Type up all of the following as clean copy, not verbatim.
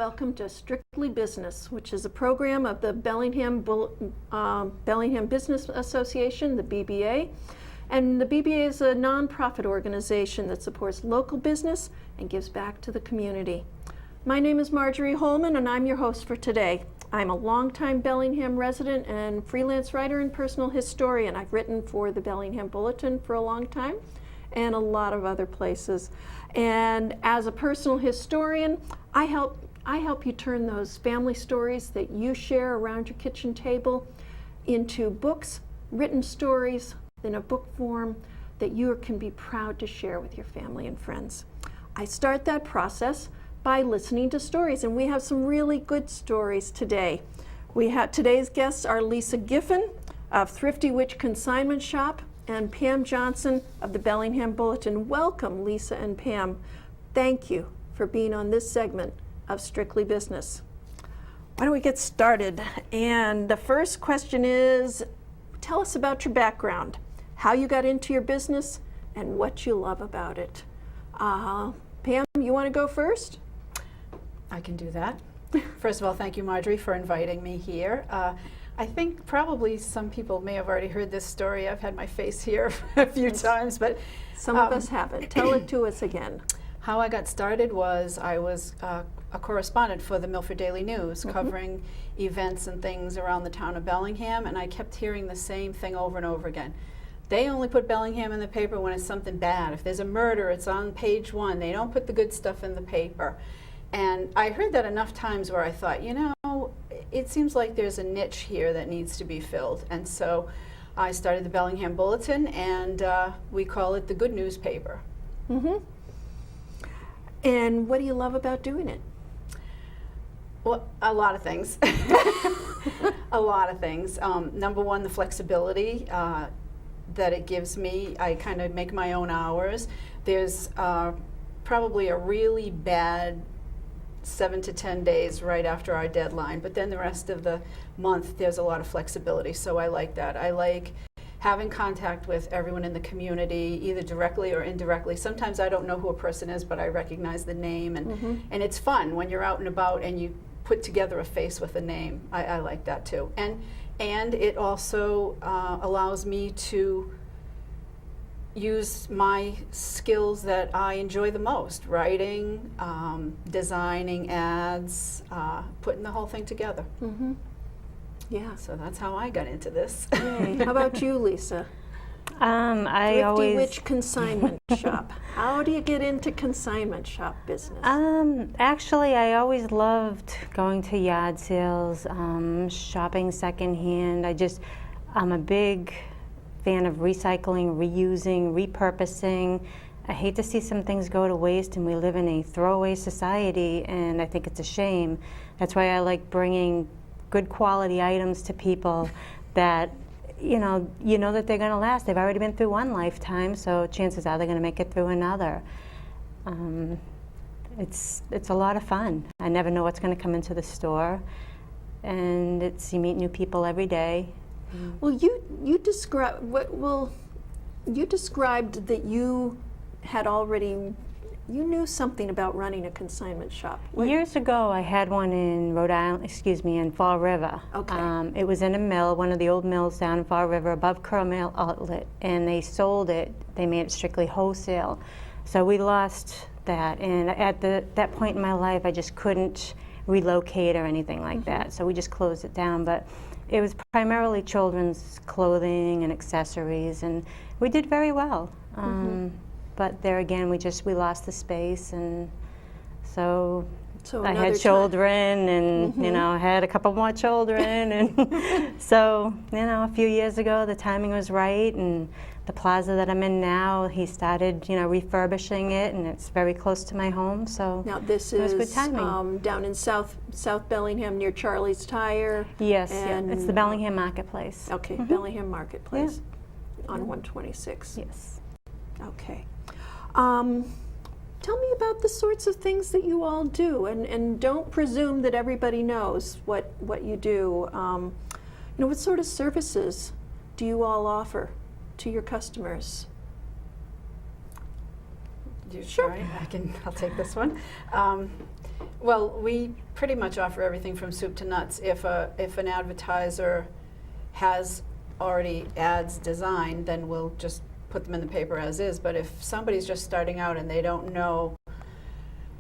welcome to Strictly Business, which is a program of the Bellingham Business Association, the BBA. And the BBA is a nonprofit organization that supports local business and gives back to the community. My name is Marjorie Holman, and I'm your host for today. I'm a longtime Bellingham resident and freelance writer and personal historian. I've written for the Bellingham Bulletin for a long time and a lot of other places. And as a personal historian, I help you turn those family stories that you share around your kitchen table into books, written stories in a book form that you can be proud to share with your family and friends. I start that process by listening to stories, and we have some really good stories today. Today's guests are Lisa Giffen of Thrifty Consignment Shop and Pam Johnson of the Bellingham Bulletin. Welcome, Lisa and Pam. Thank you for being on this segment of Strictly Business. Why don't we get started? And the first question is, tell us about your background, how you got into your business, and what you love about it. Pam, you want to go first? I can do that. First of all, thank you, Marjorie, for inviting me here. I think probably some people may have already heard this story. I've had my face here a few times, but some of us haven't. Tell it to us again. How I got started was I was a correspondent for the Milford Daily News, covering events and things around the town of Bellingham, and I kept hearing the same thing over and over again. They only put Bellingham in the paper when it's something bad. If there's a murder, it's on page 1. They don't put the good stuff in the paper. And I heard that enough times where I thought, you know, it seems like there's a niche here that needs to be filled. And so I started the Bellingham Bulletin, and we call it the good newspaper. And what do you love about doing it? Well, a lot of things. A lot of things. Number one, the flexibility that it gives me. I kind of make my own hours. There's probably a really bad 7 to 10 days right after our deadline, but then the rest of the month there's a lot of flexibility, so I like that. I like having contact with everyone in the community, either directly or indirectly. Sometimes I don't know who a person is, but I recognize the name, and it's fun when you're out and about and you put together a face with a name. I like that too. And it also allows me to use my skills that I enjoy the most, writing, designing ads, putting the whole thing together. Yeah. So that's how I got into this. Yay. How about you, Lisa? Thrifty Consignment Shop. How do you get into consignment shop business? Actually, I always loved going to yard sales, shopping secondhand. I'm a big fan of recycling, reusing, repurposing. I hate to see some things go to waste, and we live in a throwaway society, and I think it's a shame. That's why I like bringing good quality items to people that you know that they're going to last. They've already been through one lifetime, so chances are they're going to make it through another. It's a lot of fun. I never know what's going to come into the store, and you meet new people every day. Well, you described that you had already, you knew something about running a consignment shop. Years ago, I had one in in Fall River. Okay. It was in a mill, one of the old mills down in Fall River, above Curl Mill Outlet, and they sold it. They made it strictly wholesale. So we lost that, and at that point in my life, I just couldn't relocate or anything like that. So we just closed it down. But it was primarily children's clothing and accessories, and we did very well. But there again, we lost the space, and so I had children, and I had a couple more children, and so a few years ago, the timing was right, and the plaza that I'm in now, he started refurbishing it, and it's very close to my home. So now this is good timing. Down in South Bellingham near Charlie's Tire. Yes, it's the Bellingham Marketplace. Okay, Bellingham Marketplace on 126. Yes. Okay. Tell me about the sorts of things that you all do, and don't presume that everybody knows what you do. What sort of services do you all offer to your customers? Sure. I'll take this one. Well, we pretty much offer everything from soup to nuts. If an advertiser has already ads designed, then we'll just put them in the paper as is. But if somebody's just starting out and they don't know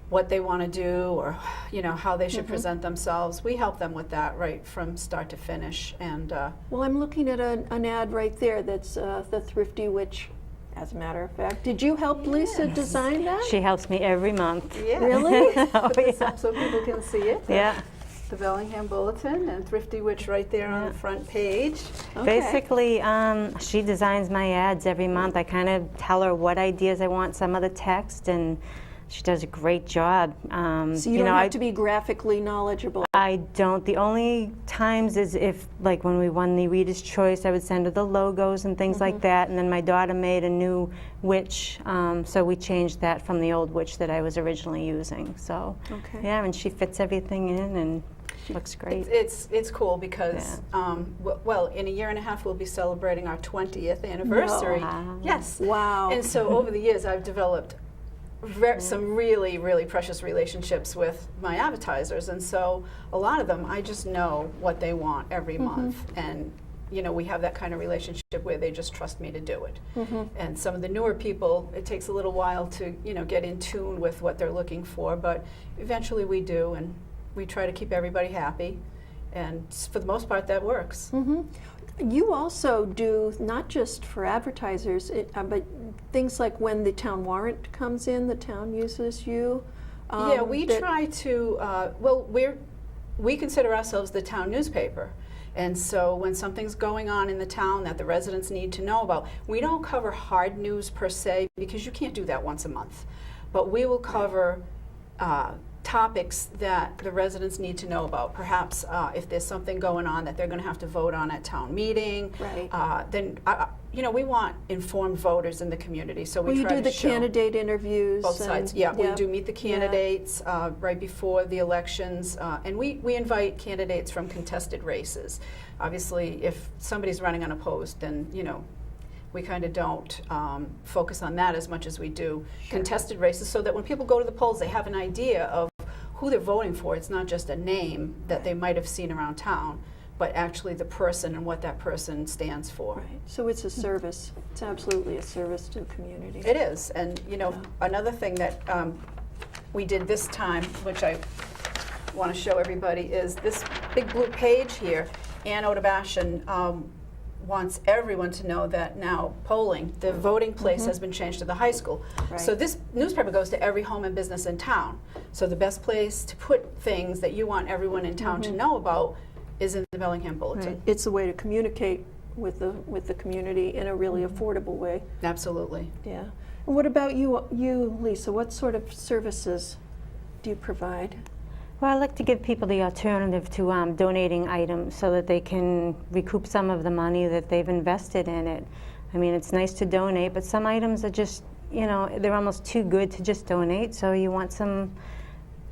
what they want to do, or how they should present themselves, we help them with that right from start to finish. And Well, I'm looking at an ad right there that's the Thrifty Witch, as a matter of fact. Did you help Lisa design that? She helps me every month. yeah. Really? Put this up so people can see it. Yeah. The Bellingham Bulletin and Thrifty Witch right there on the front page. Okay. Basically, she designs my ads every month. I kind of tell her what ideas I want, some of the text, and she does a great job. So you don't have to be graphically knowledgeable. I don't. The only times is if, like when we won the Reader's Choice, I would send her the logos and things like that. And then my daughter made a new witch, so we changed that from the old witch that I was originally using. So, Okay. yeah, and she fits everything in and looks great. It's cool because, well, in a year and a half we'll be celebrating our 20th anniversary. Wow. Yes. Wow. And so over the years I've developed some really, really precious relationships with my advertisers. And so a lot of them, I just know what they want every month. And we have that kind of relationship where they just trust me to do it. And some of the newer people, it takes a little while to, get in tune with what they're looking for, but eventually we do, and we try to keep everybody happy. And for the most part, that works. You also do, not just for advertisers, but things like when the town warrant comes in, the town uses you. Yeah, we try to, well, we consider ourselves the town newspaper. And so when something's going on in the town that the residents need to know about, we don't cover hard news per se, because you can't do that once a month. But we will cover topics that the residents need to know about. Perhaps if there's something going on that they're going to have to vote on at town meeting, Right. then we want informed voters in the community. So we Well, you try do to the show candidate interviews. both sides. and- Yeah, we do meet the candidates right before the elections, and we invite candidates from contested races. Obviously, if somebody's running unopposed, then we kind of don't focus on that as much as we do contested races, so that when people go to the polls, they have an idea of who they're voting for. It's not just a name that they might have seen around town, but actually the person and what that person stands for. Right. So it's a service. It's absolutely a service to the community. It is, and another thing that we did this time, which I want to show everybody, is this big blue page here. Ann Odabashan wants everyone to know that now polling, the voting place has been changed to the high school. Right. So this newspaper goes to every home and business in town. So the best place to put things that you want everyone in town to know about is in the Bellingham Bulletin. Right. It's a way to communicate with the community in a really affordable way. Absolutely. Yeah. And what about you, Lisa? What sort of services do you provide? Well, I like to give people the alternative to donating items so that they can recoup some of the money that they've invested in it. I mean, it's nice to donate, but some items are just, they're almost too good to just donate, so you want some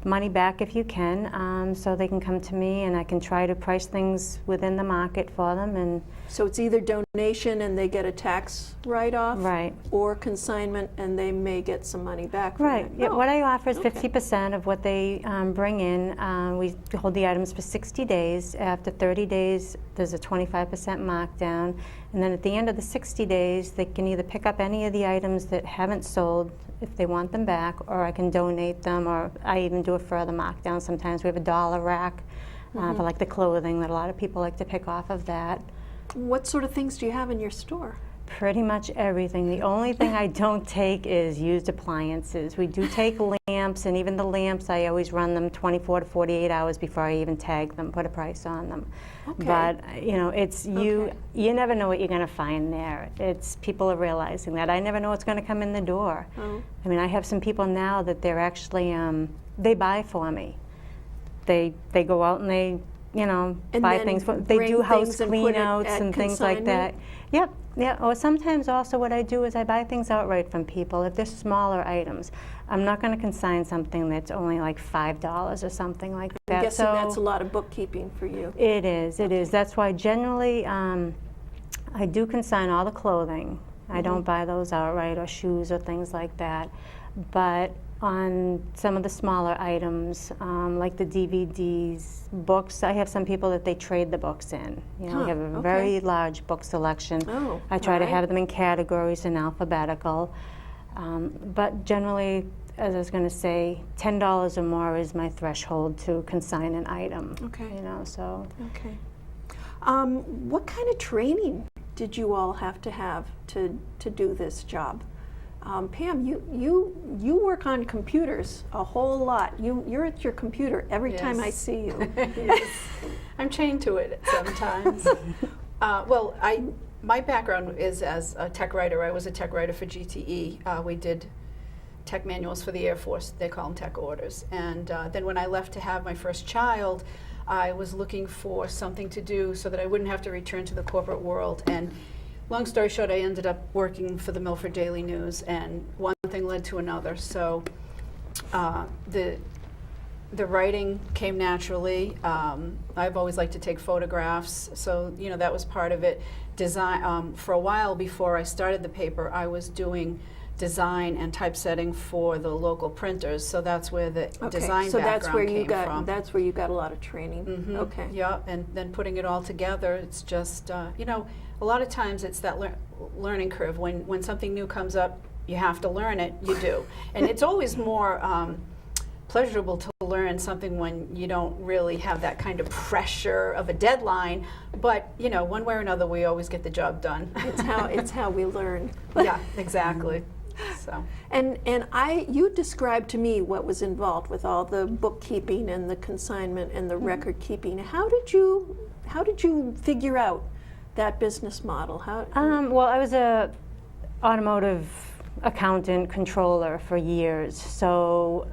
money back if you can, so they can come to me and I can try to price things within the market for them. And So it's either donation and they get a tax write-off, right. or consignment and they may get some money back from Right. it. Yeah, Oh, what I offer is okay. 50% of what they bring in. We hold the items for 60 days. After 30 days, there's a 25% markdown. And then at the end of the 60 days, they can either pick up any of the items that haven't sold if they want them back, or I can donate them, or I even do a further markdown. Sometimes we have a dollar rack for like the clothing that a lot of people like to pick off of that. What sort of things do you have in your store? Pretty much everything. The only thing I don't take is used appliances. We do take lamps, and even the lamps, I always run them 24 to 48 hours before I even tag them, put a price on them. Okay. But, it's Okay. you never know what you're going to find there. It's people are realizing that. I never know what's going to come in the door. Oh. I mean, I have some people now that they're actually, they buy for me. They go out and they, And buy then things. They bring do house things and put clean it outs at and things like that. consignment? Yep, yeah. Or sometimes also what I do is I buy things outright from people. If they're smaller items, I'm not going to consign something that's only like $5 or something like that. I'm guessing So that's a lot of bookkeeping for you. it is. It is. That's why generally I do consign all the clothing. I don't buy those outright, or shoes or things like that. But on some of the smaller items, like the DVDs, books. I have some people that they trade the books in. You know, Huh, we have a okay. very large book selection. Oh, I try to alright. have them in categories and alphabetical. But generally, as I was going to say, $10 or more is my threshold to consign an item. Okay. You know, so. Okay. What kind of training did you all have to do this job? Pam, you work on computers a whole lot. You're at your computer every time I Yes. see you. Yes. I'm chained to it sometimes. Well, my background is as a tech writer. I was a tech writer for GTE. We did tech manuals for the Air Force. They call them tech orders. And then when I left to have my first child, I was looking for something to do so that I wouldn't have to return to the corporate world. And long story short, I ended up working for the Milford Daily News, and one thing led to another. So the writing came naturally. I've always liked to take photographs, so you know that was part of it. Design. For a while before I started the paper, I was doing design and typesetting for the local printers. So that's where the design so background that's where came you got from. that's where you got a lot of training. Mhm. Okay. Yeah, and then putting it all together, it's just you know, a lot of times it's that learning curve. When something new comes up, you have to learn it. You do, and it's always more pleasurable to learn something when you don't really have that kind of pressure of a deadline. But you know, one way or another, we always get the job done. It's how we learn. Yeah, exactly. So. And you described to me what was involved with all the bookkeeping and the consignment and the record keeping. How did you figure out that business model? Well, I was a automotive accountant controller for years. So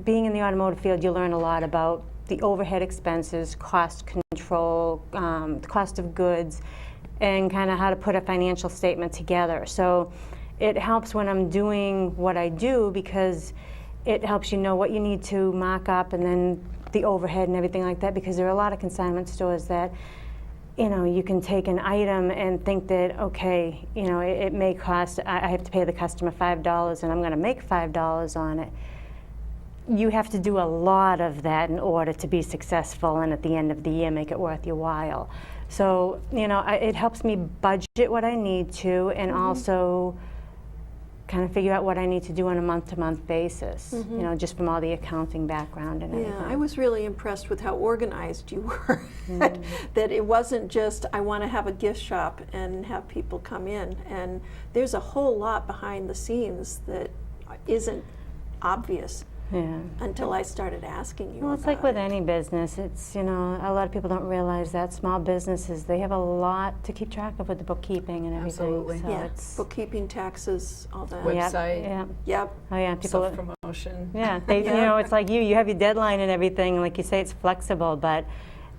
being in the automotive field, you learn a lot about the overhead expenses, cost control, the cost of goods, and kind of how to put a financial statement together. So it helps when I'm doing what I do because it helps you know what you need to mark up and then the overhead and everything like that, because there are a lot of consignment stores that, you know, you can take an item and think that, okay, you know, it may cost, I have to pay the customer $5 and I'm going to make $5 on it. You have to do a lot of that in order to be successful and at the end of the year make it worth your while. So, you know, it helps me budget what I need to and also kind of figure out what I need to do on a month-to-month basis, you know, just from all the accounting background and everything. Yeah, I was really impressed with how organized you were. That it wasn't just, I want to have a gift shop and have people come in. And there's a whole lot behind the scenes that isn't obvious until I started asking you Well, it's like with any business. It's, you know, a lot of people don't realize that small businesses, they have a lot to keep track of with the bookkeeping and everything. Absolutely. So Yeah, it's, bookkeeping, taxes, all that. Website. Yeah. Yep. Oh yeah, people. Self-promotion. Yeah, they, you know, it's like you have your deadline and everything. Like you say, it's flexible, but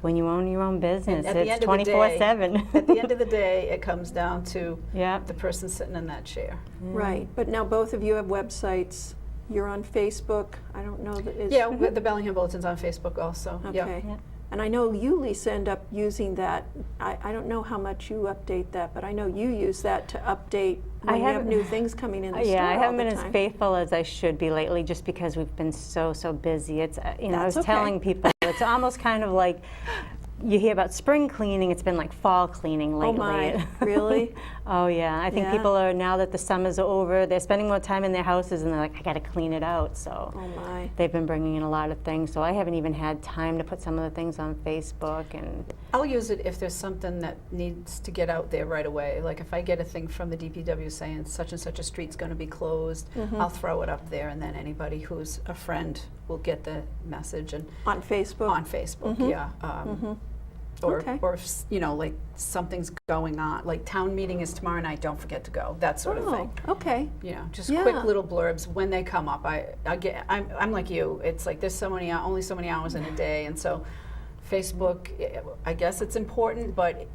when you own your own business, And at the it's end of the day- 24/7. At the end of the day, it comes down to Yeah. the person sitting in that chair. Right, but now both of you have websites. You're on Facebook. I don't know that it's... Yeah, the Bellingham Bulletin's on Facebook also. Okay. Yeah. Yeah. And I know you, Lisa, end up using that. I don't know how much you update that, but I know you use that to update when you have haven't- new things coming in the store Yeah, I all haven't the been as time. faithful as I should be lately, just because we've been so busy. It's you know, I That's was okay. telling people it's almost kind of like you hear about spring cleaning. It's been like fall cleaning lately. Oh my, really? Oh yeah, I think Yeah. people are, now that the summers are over, they're spending more time in their houses and they're like, I got to clean it out. So Oh my. they've been bringing in a lot of things. So I haven't even had time to put some of the things on Facebook. And I'll use it if there's something that needs to get out there right away. Like if I get a thing from the DPW saying such and such a street's going to be closed, I'll throw it up there, and then anybody who's a friend will get the message. And On Facebook? on Facebook, yeah. Or, Okay. or if, you know, like something's going on, like town meeting is tomorrow night, don't forget to go, that sort of thing. Oh, okay. You know, just Yeah. quick little blurbs when they come up. I'm like you. It's like there's so many only so many hours in a day, and so Facebook, I guess it's important, but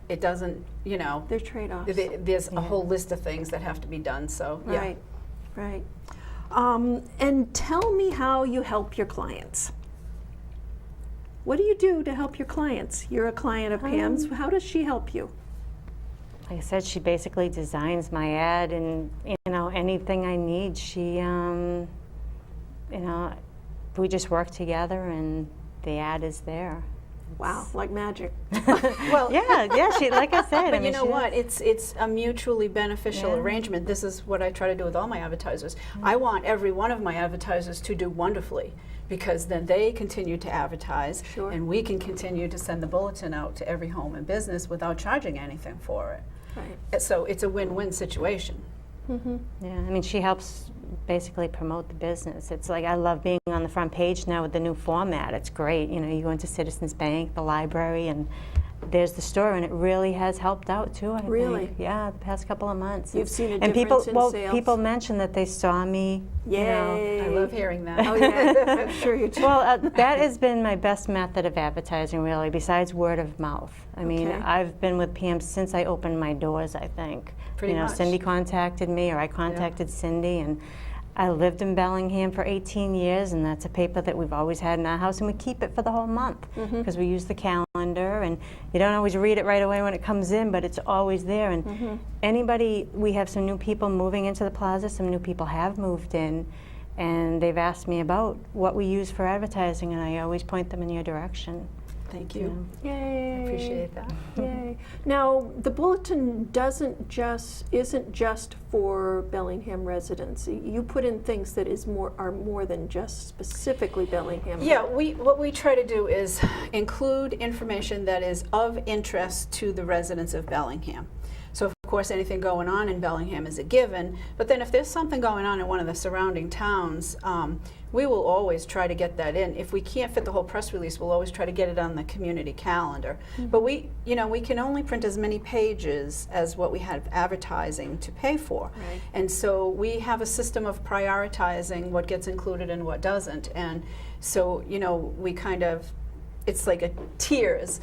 it doesn't. You know, They're trade-offs. there's a whole list of things that have to be done. So yeah. Right, right. And tell me how you help your clients. What do you do to help your clients? You're a client of Pam's. How does she help you? like I said, she basically designs my ad, and you know, anything I need, she you know, we just work together and the ad is there. Wow, like magic. Well, Yeah, she, like I said. but you know what? It's a mutually beneficial Yeah. arrangement. This is what I try to do with all my advertisers. I want every one of my advertisers to do wonderfully, because then they continue to advertise, Sure. and we can continue to send the bulletin out to every home and business without charging anything for it. Right. So it's a win-win situation. Yeah, I mean, she helps basically promote the business. It's like, I love being on the front page now with the new format. It's great. You know, you go into Citizens Bank, the library, and there's the store, and it really has helped out too, I Really? think. Yeah, the past couple of months. You've seen a and difference people, in sales? people mention that they saw me. You know. Yay. I love hearing that. Oh, yeah, I'm sure you do. Well, that has been my best method of advertising, really, besides word of mouth. I mean, Okay. I've been with Pam since I opened my doors, I think. Pretty you know, much. Cindy contacted me, or I contacted Cindy, and I lived in Bellingham for 18 years, and that's a paper that we've always had in our house, and we keep it for the whole month because we use the calendar, and you don't always read it right away when it comes in, but it's always there. And anybody, we have some new people moving into the plaza, some new people have moved in, and they've asked me about what we use for advertising, and I always point them in your direction. Thank you. Yay. I appreciate that. Yay. Now, the bulletin isn't just for Bellingham residents. You put in things that are more than just specifically Bellingham. Yeah, what we try to do is include information that is of interest to the residents of Bellingham. So of course anything going on in Bellingham is a given, but then if there's something going on in one of the surrounding towns, we will always try to get that in. If we can't fit the whole press release, we'll always try to get it on the community calendar. But we can only print as many pages as what we have advertising to pay for. Right. And so we have a system of prioritizing what gets included and what doesn't. And so, we kind of, it's like a tiers.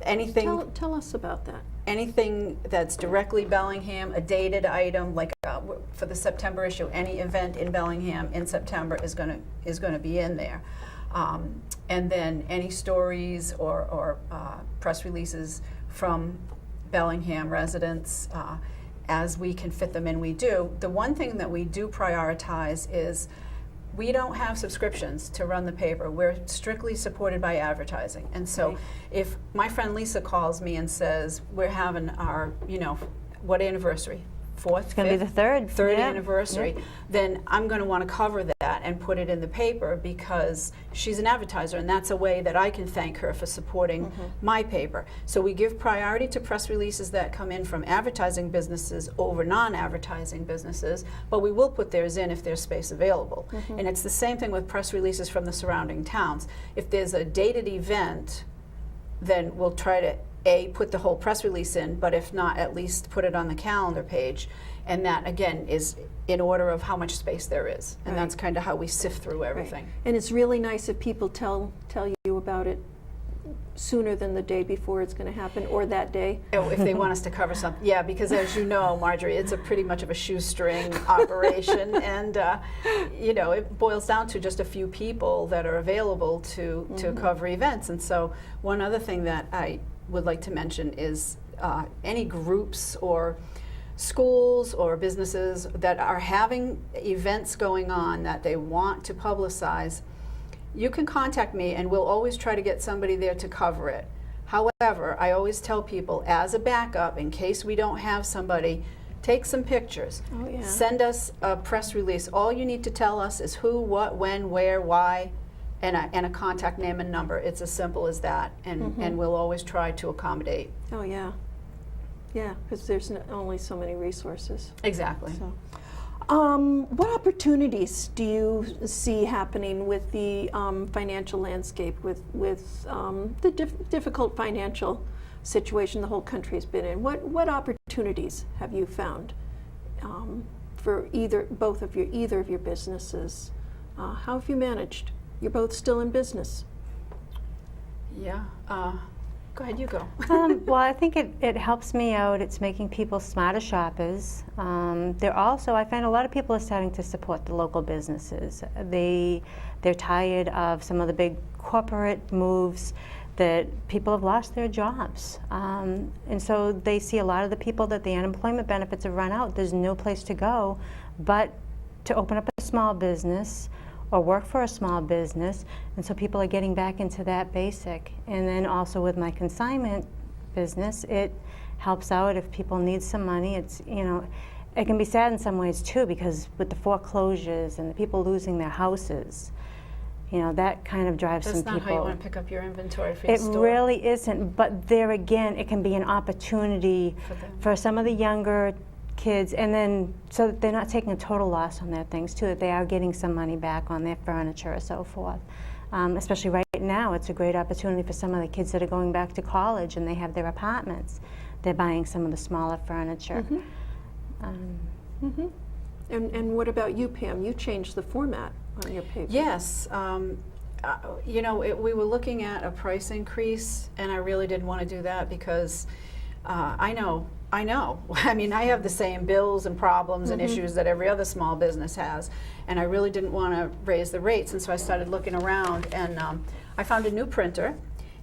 Anything Tell us about that. anything that's directly Bellingham, a dated item, like for the September issue, any event in Bellingham in September is going to be in there. And then any stories or press releases from Bellingham residents, as we can fit them in, we do. The one thing that we do prioritize is we don't have subscriptions to run the paper. We're strictly supported by advertising. And so Right. if my friend Lisa calls me and says, we're having our, what anniversary? Fourth, It's going to be the third. third yeah. anniversary, Yeah. then I'm going to want to cover that and put it in the paper because she's an advertiser, and that's a way that I can thank her for supporting my paper. So we give priority to press releases that come in from advertising businesses over non-advertising businesses, but we will put theirs in if there's space available. And it's the same thing with press releases from the surrounding towns. If there's a dated event, then we'll try to put the whole press release in, but if not, at least put it on the calendar page. And that, again, is in order of how much space there is. And Right. that's kind of how we sift through everything. And it's really nice if people tell you about it sooner than the day before it's going to happen, or that day. Oh, if they want us to cover something. Yeah, because as you know, Marjorie, it's a pretty much of a shoestring operation. And, it boils down to just a few people that are available to cover events. And so one other thing that I would like to mention is any groups or schools or businesses that are having events going on that they want to publicize, you can contact me and we'll always try to get somebody there to cover it. However, I always tell people, as a backup, in case we don't have somebody, take some pictures. Oh, yeah. Send us a press release. All you need to tell us is who, what, when, where, why, and a contact name and number. It's as simple as that, and we'll always try to accommodate. Oh, yeah. Yeah, because there's only so many resources. Exactly. So, what opportunities do you see happening with the financial landscape, with the difficult financial situation the whole country's been in? What opportunities have you found for either of your businesses? How have you managed? You're both still in business. Yeah. Go ahead, you go. Well, I think it helps me out. It's making people smarter shoppers. I find a lot of people are starting to support the local businesses. They're tired of some of the big corporate moves that people have lost their jobs. And so they see a lot of the people that the unemployment benefits have run out. There's no place to go but to open up a small business or work for a small business, and so people are getting back into that basic. And then also with my consignment business, it helps out if people need some money. It's, you know, it can be sad in some ways too, because with the foreclosures and the people losing their houses, you know, that kind of drives That's some people. not how you want to pick up your inventory for your It store. really isn't, but there again, it can be an opportunity for some of the younger kids, and then so that they're not taking a total loss on their things too, that they are getting some money back on their furniture or so forth. Especially right now, it's a great opportunity for some of the kids that are going back to college and they have their apartments. They're buying some of the smaller furniture. And what about you, Pam? You changed the format on your paper. Yes. You know, we were looking at a price increase, and I really didn't want to do that because I know. I mean, I have the same bills and problems and issues that every other small business has, and I really didn't want to raise the rates, and so I started looking around, and I found a new printer,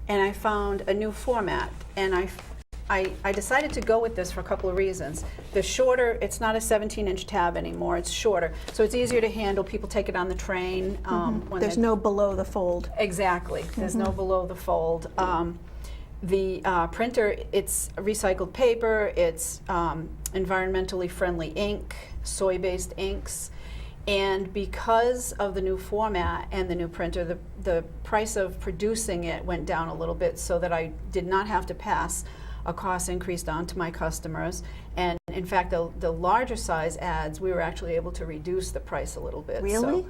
and I found a new format, and I decided to go with this for a couple of reasons. The shorter, it's not a 17-inch tab anymore, it's shorter, so it's easier to handle. People take it on the train. When There's no below the fold. Exactly, there's no below the fold. The printer, it's recycled paper, it's environmentally friendly ink, soy-based inks, and because of the new format and the new printer, the price of producing it went down a little bit so that I did not have to pass a cost increase on to my customers. And in fact, the larger size ads, we were actually able to reduce the price a little bit. Really? So,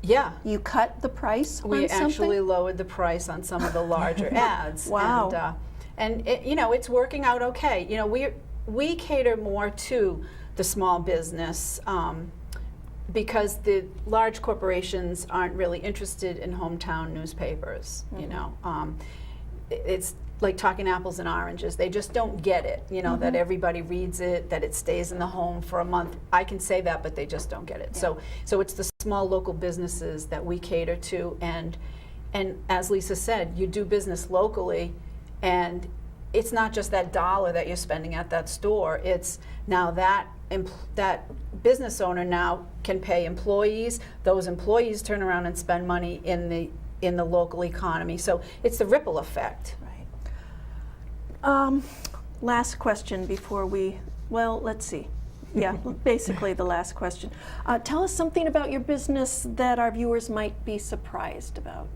yeah. You cut the price We on something? actually lowered the price on some of the larger ads. Wow. And it, you know, it's working out okay. You know, we cater more to the small business because the large corporations aren't really interested in hometown newspapers. You know, it's like talking apples and oranges. They just don't get it. You know, that everybody reads it, that it stays in the home for a month. I can say that, but they just don't get it. Yeah. So it's the small local businesses that we cater to, and as Lisa said, you do business locally, and it's not just that dollar that you're spending at that store. It's now that business owner now can pay employees. Those employees turn around and spend money in the local economy. So it's the ripple effect. Last question before we, well, let's see. Yeah, basically the last question. Tell us something about your business that our viewers might be surprised about.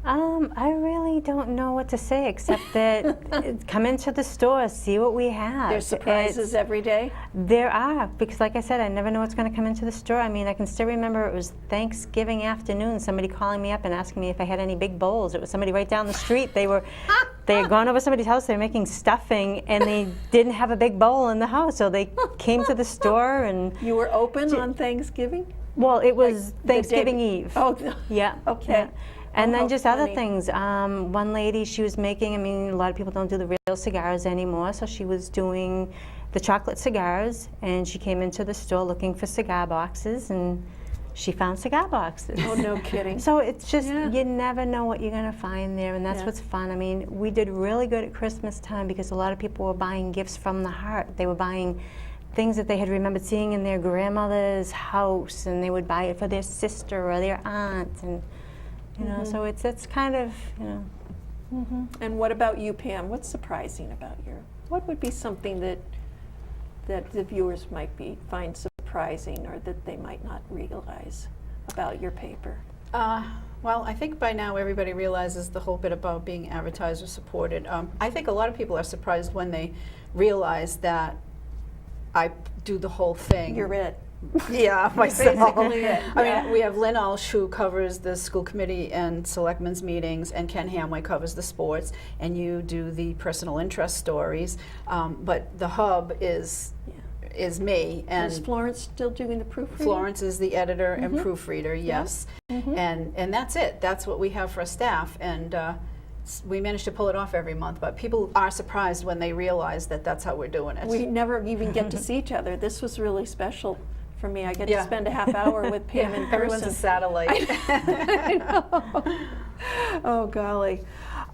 I really don't know what to say except that come into the store, see what we have. There's surprises every day? There are, because like I said, I never know what's going to come into the store. I mean, I can still remember it was Thanksgiving afternoon, somebody calling me up and asking me if I had any big bowls. It was somebody right down the street. They had gone over somebody's house, they were making stuffing, and they didn't have a big bowl in the house, so they came to the store and... You were open on Thanksgiving? Well, it was Like Thanksgiving Eve. Oh, yeah. Okay. Yeah. And Oh, then how just other funny. things. One lady, she was making, I mean, a lot of people don't do the real cigars anymore, so she was doing the chocolate cigars, and she came into the store looking for cigar boxes, and she found cigar boxes. Oh, no kidding. So it's just, Yeah. you never know what you're going to find there, and that's Yeah. what's fun. I mean, we did really good at Christmas time because a lot of people were buying gifts from the heart. They were buying things that they had remembered seeing in their grandmother's house, and they would buy it for their sister or their aunt, and you know, so it's kind of, you know. And what about you, Pam? What's surprising about what would be something that the viewers might find surprising or that they might not realize about your paper? Well, I think by now everybody realizes the whole bit about being advertiser supported. I think a lot of people are surprised when they realize that I do the whole thing. You're it. Yeah, myself. Basically it. I mean, we have Lynn Ulsh, who covers the school committee and selectmen's meetings, and Ken Hamway covers the sports, and you do the personal interest stories. But the hub is me, and Is Florence still doing the proofreading? Florence is the editor and proofreader, yes. And that's it. That's what we have for a staff, and we manage to pull it off every month. But people are surprised when they realize that that's how we're doing it. We never even get to see each other. This was really special for me. I get to Yeah. spend a half hour with Pam in person. Everyone's a satellite. I know. Oh, golly.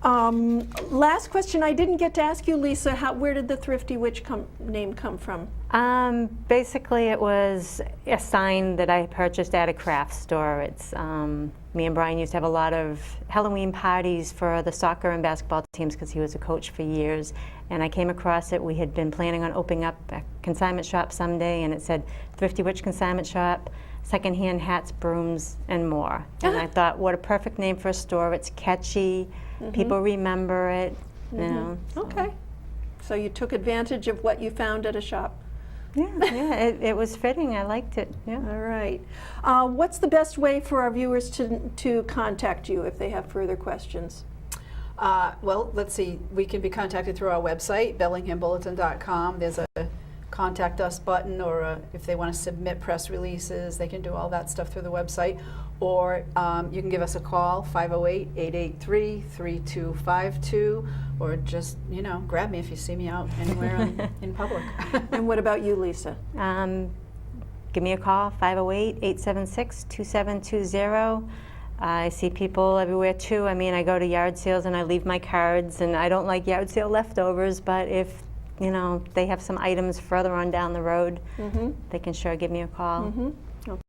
Last question, I didn't get to ask you, Lisa, where did the Thrifty Witch name come from? Basically, it was a sign that I purchased at a craft store. It's me and Brian used to have a lot of Halloween parties for the soccer and basketball teams because he was a coach for years. And I came across it. We had been planning on opening up a consignment shop someday, and it said Thrifty Witch Consignment Shop, secondhand hats, brooms, and more. And I thought, what a perfect name for a store. It's catchy. People remember it. You know, so. Okay. So you took advantage of what you found at a shop. Yeah, it was fitting. I liked it. Yeah. All right. What's the best way for our viewers to contact you if they have further questions? Well, let's see. We can be contacted through our website, bellinghambulletin.com. There's a contact us button, or if they want to submit press releases, they can do all that stuff through the website. Or you can give us a call, 508-883-3252, or just, grab me if you see me out anywhere in public. And what about you, Lisa? Give me a call, 508-876-2720. I see people everywhere too. I mean, I go to yard sales and I leave my cards, and I don't like yard sale leftovers, but if they have some items further on down the road, they can sure give me a call.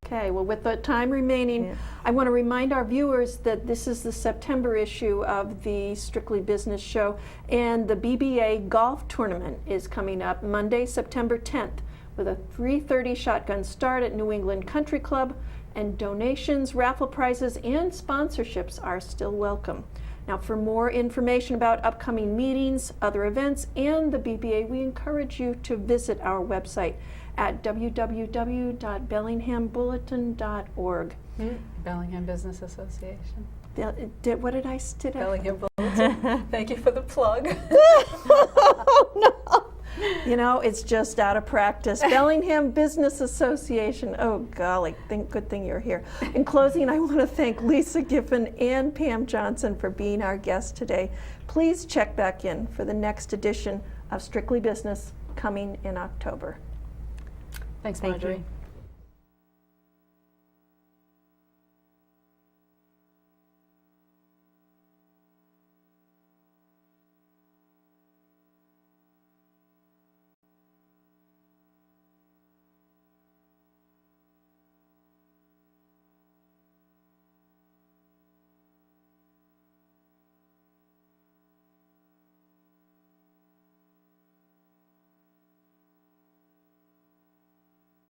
Okay, well, with the time remaining, I want to remind our viewers that this is the September issue of the Strictly Business Show, and the BBA Golf Tournament is coming up Monday, September 10th, with a 3:30 shotgun start at New England Country Club, and donations, raffle prizes, and sponsorships are still welcome. Now, for more information about upcoming meetings, other events, and the BBA, we encourage you to visit our website at www.bellinghambulletin.org. Bellingham Business Association. What did I say? Bellingham Bulletin. Thank you for the plug. No. It's just out of practice. Bellingham Business Association. Oh, golly, good thing you're here. In closing, I want to thank Lisa Giffen and Pam Johnson for being our guests today. Please check back in for the next edition of Strictly Business coming in October. Thanks, Thank Marjorie. you.